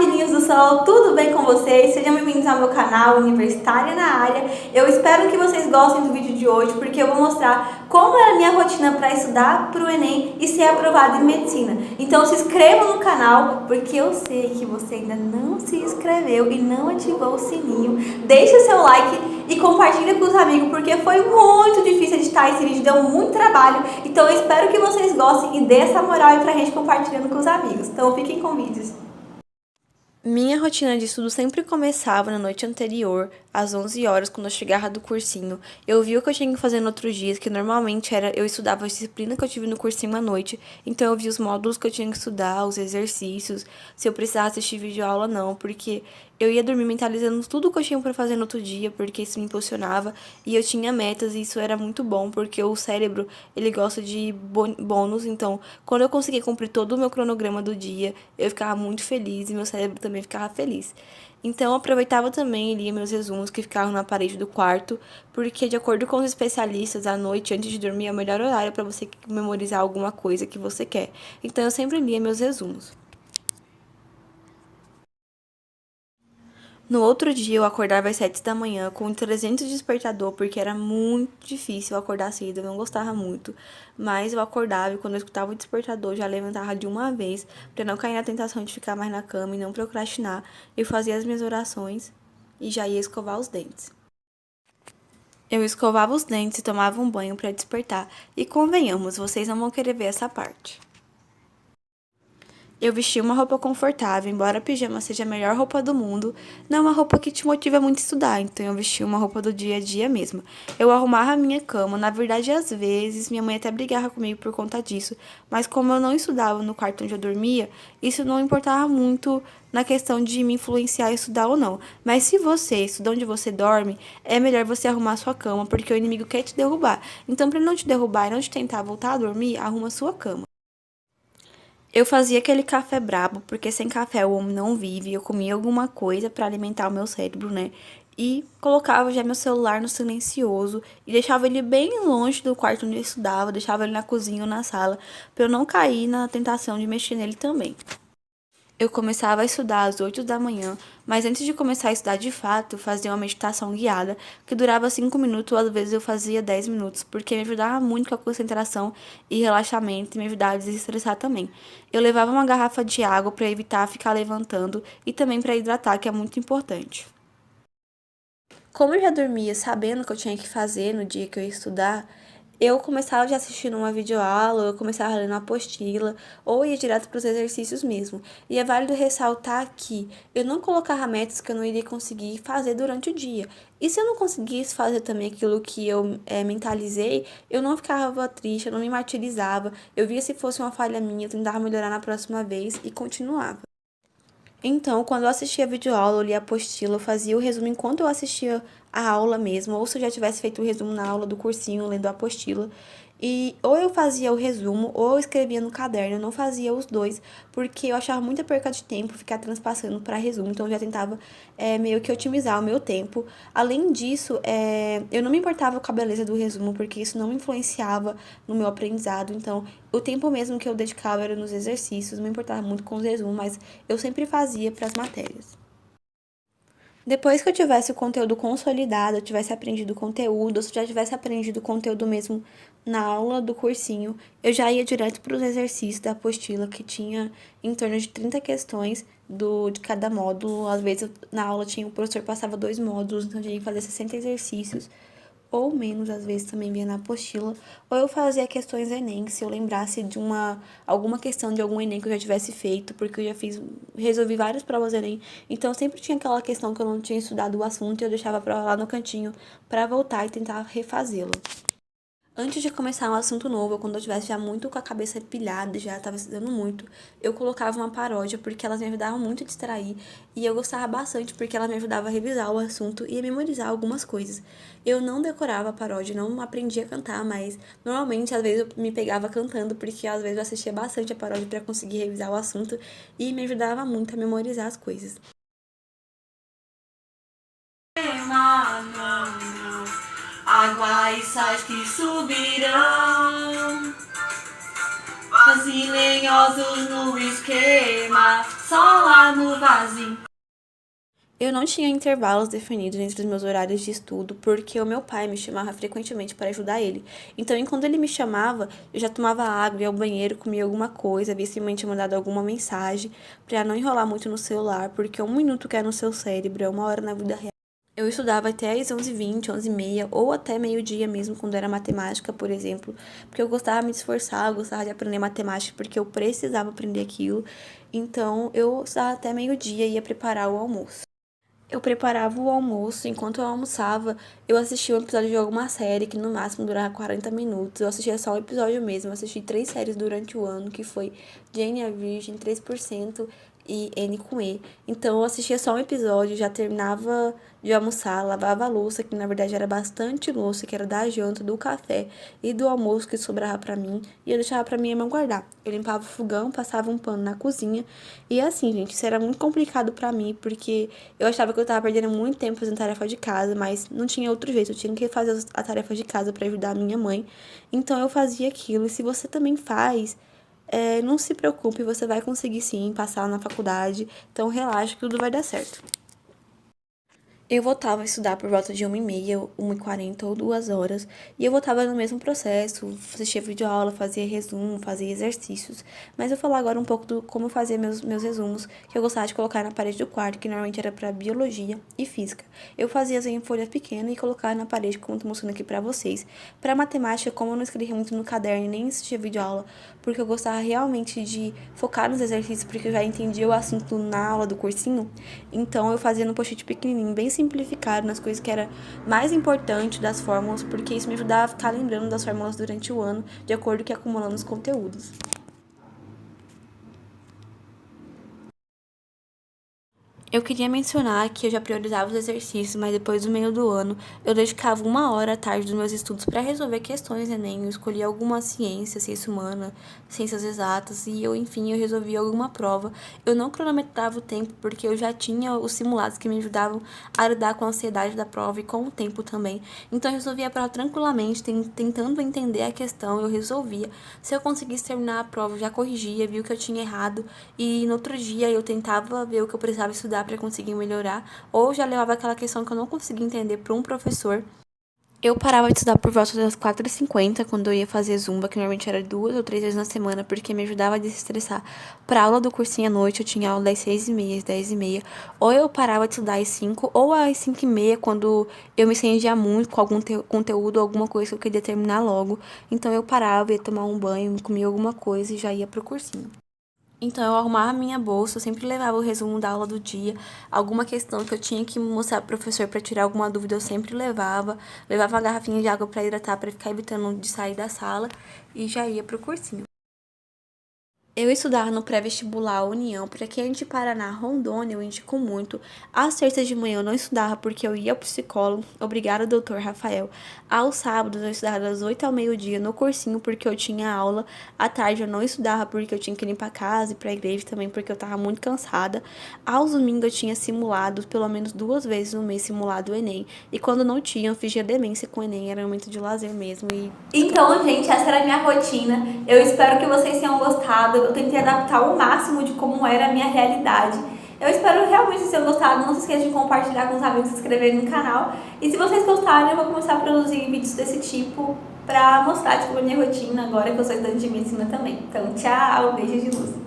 filhinhos do sol, tudo bem com vocês? Sejam bem-vindos ao meu canal Universitária na Área. Eu espero que vocês gostem do vídeo de hoje, porque eu vou mostrar como é a minha rotina para estudar para o Enem e ser aprovada em Medicina. Então se inscrevam no canal, porque eu sei que você ainda não se inscreveu e não ativou o sininho. Deixe o seu like e compartilha com os amigos, porque foi muito difícil editar esse vídeo, deu muito trabalho. Então eu espero que vocês gostem e dê essa moral aí pra gente compartilhando com os amigos. Então fiquem com vídeos. Minha rotina de estudo sempre começava na noite anterior, às 11 horas, quando eu chegava do cursinho. Eu via o que eu tinha que fazer no outro dia, que normalmente era eu estudava a disciplina que eu tive no cursinho à noite, então eu via os módulos que eu tinha que estudar, os exercícios, se eu precisava assistir videoaula não, porque eu ia dormir mentalizando tudo que eu tinha para fazer no outro dia, porque isso me impulsionava, e eu tinha metas, e isso era muito bom, porque o cérebro, ele gosta de bônus, então, quando eu conseguia cumprir todo o meu cronograma do dia, eu ficava muito feliz, e meu cérebro também ficava feliz. Então, eu aproveitava também e lia meus resumos que ficavam na parede do quarto, porque, de acordo com os especialistas, à noite, antes de dormir, é o melhor horário para você memorizar alguma coisa que você quer. Então, eu sempre lia meus resumos. No outro dia, eu acordava às 7 da manhã com 300 despertador, porque era muito difícil eu acordar cedo, eu não gostava muito. Mas eu acordava e quando eu escutava o despertador, já levantava de uma vez, para não cair na tentação de ficar mais na cama e não procrastinar. Eu fazia as minhas orações e já ia escovar os dentes. Eu escovava os dentes e tomava um banho para despertar. E convenhamos, vocês não vão querer ver essa parte. Eu vestia uma roupa confortável, embora a pijama seja a melhor roupa do mundo, não é uma roupa que te motiva muito a estudar, então eu vestia uma roupa do dia a dia mesmo. Eu arrumava a minha cama, na verdade, às vezes, minha mãe até brigava comigo por conta disso, mas como eu não estudava no quarto onde eu dormia, isso não importava muito na questão de me influenciar a estudar ou não. Mas se você estuda onde você dorme, é melhor você arrumar a sua cama, porque o inimigo quer te derrubar. Então, para não te derrubar e não te tentar voltar a dormir, arruma a sua cama. Eu fazia aquele café brabo, porque sem café o homem não vive. Eu comia alguma coisa para alimentar o meu cérebro, né? E colocava já meu celular no silencioso e deixava ele bem longe do quarto onde eu estudava, deixava ele na cozinha ou na sala, para eu não cair na tentação de mexer nele também. Eu começava a estudar às 8 da manhã, mas antes de começar a estudar de fato, eu fazia uma meditação guiada, que durava 5 minutos, ou às vezes eu fazia 10 minutos, porque me ajudava muito com a concentração e relaxamento, e me ajudava a desestressar também. Eu levava uma garrafa de água para evitar ficar levantando, e também para hidratar, que é muito importante. Como eu já dormia sabendo o que eu tinha que fazer no dia que eu ia estudar, eu começava já assistindo uma videoaula, eu começava lendo uma apostila, ou ia direto para os exercícios mesmo. E é válido ressaltar que eu não colocava metas que eu não iria conseguir fazer durante o dia. E se eu não conseguisse fazer também aquilo que eu mentalizei, eu não ficava triste, eu não me martirizava, eu via se fosse uma falha minha, eu tentava melhorar na próxima vez e continuava. Então, quando eu assistia a videoaula, eu lia a apostila, eu fazia o resumo enquanto eu assistia a aula mesmo, ou se eu já tivesse feito o resumo na aula do cursinho, lendo a apostila. E ou eu fazia o resumo, ou eu escrevia no caderno, eu não fazia os dois, porque eu achava muita perca de tempo ficar transpassando para resumo, então eu já tentava meio que otimizar o meu tempo. Além disso, eu não me importava com a beleza do resumo, porque isso não me influenciava no meu aprendizado, então o tempo mesmo que eu dedicava era nos exercícios, não me importava muito com os resumos, mas eu sempre fazia para as matérias. Depois que eu tivesse o conteúdo consolidado, eu tivesse aprendido o conteúdo, ou se eu já tivesse aprendido o conteúdo mesmo na aula do cursinho, eu já ia direto para os exercícios da apostila, que tinha em torno de 30 questões de cada módulo. Às vezes, na aula, o professor passava 2 módulos, então eu tinha que fazer 60 exercícios ou menos, às vezes também vinha na apostila, ou eu fazia questões Enem, se eu lembrasse de alguma questão de algum Enem que eu já tivesse feito, porque eu já resolvi várias provas Enem, então sempre tinha aquela questão que eu não tinha estudado o assunto e eu deixava a prova lá no cantinho para voltar e tentar refazê-la. Antes de começar um assunto novo, quando eu estivesse já muito com a cabeça pilhada, já estava estudando muito, eu colocava uma paródia porque elas me ajudavam muito a distrair e eu gostava bastante porque ela me ajudava a revisar o assunto e a memorizar algumas coisas. Eu não decorava a paródia, não aprendia a cantar, mas normalmente às vezes eu me pegava cantando porque às vezes eu assistia bastante a paródia para conseguir revisar o assunto e me ajudava muito a memorizar as coisas. Água e sais que subirão. Silenhosos no esquema, só lá no vazio. Eu não tinha intervalos definidos entre os meus horários de estudo, porque o meu pai me chamava frequentemente para ajudar ele. Então, enquanto ele me chamava, eu já tomava água, ia ao banheiro, comia alguma coisa, via se minha mãe tinha mandado alguma mensagem, para não enrolar muito no celular, porque 1 minuto que é no seu cérebro é 1 hora na vida real. Eu estudava até às 11h20, 11h30, ou até meio-dia mesmo, quando era matemática, por exemplo, porque eu gostava de me esforçar, eu gostava de aprender matemática, porque eu precisava aprender aquilo. Então, eu estudava até meio-dia e ia preparar o almoço. Eu preparava o almoço, enquanto eu almoçava, eu assistia um episódio de alguma série que no máximo durava 40 minutos. Eu assistia só um episódio mesmo, eu assisti 3 séries durante o ano, que foi Jane a Virgem, 3% e N com E. Então eu assistia só um episódio, já terminava de almoçar, lavava a louça, que na verdade era bastante louça, que era da janta, do café e do almoço que sobrava pra mim, e eu deixava pra minha irmã guardar. Eu limpava o fogão, passava um pano na cozinha, e assim, gente, isso era muito complicado pra mim, porque eu achava que eu tava perdendo muito tempo fazendo tarefa de casa, mas não tinha outro jeito, eu tinha que fazer a tarefa de casa pra ajudar a minha mãe. Então eu fazia aquilo, e se você também faz, não se preocupe, você vai conseguir sim passar na faculdade, então relaxa que tudo vai dar certo. Eu voltava a estudar por volta de 1h30, 1h40 ou 2 horas, e eu voltava no mesmo processo, assistia videoaula, fazia resumo, fazia exercícios. Mas eu vou falar agora um pouco do como eu fazia meus resumos, que eu gostava de colocar na parede do quarto, que normalmente era para biologia e física. Eu fazia em folha pequena e colocava na parede, como eu tô mostrando aqui para vocês. Para matemática, como eu não escrevia muito no caderno e nem assistia videoaula, porque eu gostava realmente de focar nos exercícios, porque eu já entendia o assunto na aula do cursinho, então eu fazia no post-it pequenininho, bem simplificado, nas coisas que era mais importante das fórmulas, porque isso me ajudava a ficar lembrando das fórmulas durante o ano, de acordo com acumulando os conteúdos. Eu queria mencionar que eu já priorizava os exercícios, mas depois do meio do ano, eu dedicava 1 hora à tarde dos meus estudos para resolver questões do Enem. Eu escolhi alguma ciência humana, ciências exatas, e enfim, eu resolvi alguma prova. Eu não cronometrava o tempo, porque eu já tinha os simulados que me ajudavam a lidar com a ansiedade da prova e com o tempo também. Então, eu resolvia a prova tranquilamente, tentando entender a questão, eu resolvia. Se eu conseguisse terminar a prova, eu já corrigia, viu que eu tinha errado, e no outro dia eu tentava ver o que eu precisava estudar para conseguir melhorar, ou já levava aquela questão que eu não conseguia entender para um professor. Eu parava de estudar por volta das 4h50, quando eu ia fazer zumba, que normalmente era 2 ou 3 vezes na semana, porque me ajudava a desestressar. Para aula do cursinho à noite, eu tinha aula das 6h30, às 10h30. Ou eu parava de estudar às 5, ou às 5h30, quando eu me encendia muito com algum conteúdo, alguma coisa que eu queria terminar logo. Então eu parava, ia tomar um banho, comia alguma coisa e já ia pro cursinho. Então, eu arrumava minha bolsa, eu sempre levava o resumo da aula do dia, alguma questão que eu tinha que mostrar pro professor para tirar alguma dúvida, eu sempre levava a garrafinha de água para hidratar, para ficar evitando de sair da sala e já ia pro cursinho. Eu estudava no pré-vestibular União, para quem é de Paraná, Rondônia, eu indico muito. Às terças de manhã eu não estudava porque eu ia ao psicólogo, obrigada, doutor Rafael. Aos sábados eu estudava das 8 ao meio-dia no cursinho porque eu tinha aula. À tarde eu não estudava porque eu tinha que limpar a casa e ir pra igreja também porque eu tava muito cansada. Aos domingos eu tinha simulados, pelo menos 2 vezes no mês simulado o Enem. E quando não tinha, eu fingia demência com o Enem, era um momento de lazer mesmo. Então, gente, essa era a minha rotina. Eu espero que vocês tenham gostado. Eu tentei adaptar o máximo de como era a minha realidade. Eu espero realmente que vocês tenham gostado. Não se esqueça de compartilhar com os amigos, se inscrever no canal. E se vocês gostarem, eu vou começar a produzir vídeos desse tipo pra mostrar, tipo, a minha rotina agora que eu sou estudante de medicina também. Então, tchau, beijo de luz.